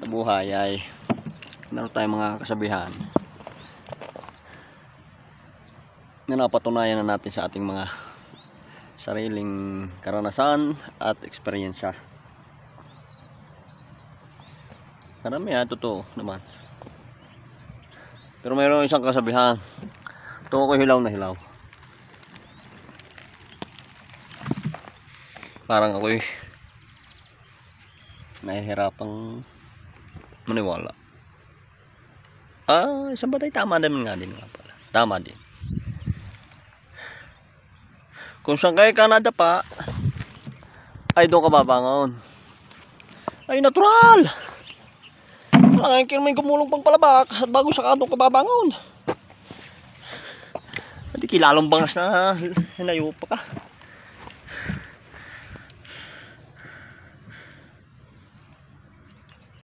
sa buhay ay meron tayong mga kasabihan na napatunayan na natin sa ating mga sariling karanasan at eksperyensya. Karamihan totoo naman. Pero mayroong isang kasabihan, tungo ko hilaw na hilaw. Parang ako'y nahihirapang maniwala. Isang batay tama naman nga din nga pala. Tama din. Kung saan kayo ka nadapa, ay doon ka babangon. Ay natural! Wala kang may gumulong pang palabak at bago saka doon ka babangon. Hindi kilalong bangas na hinayo pa ka.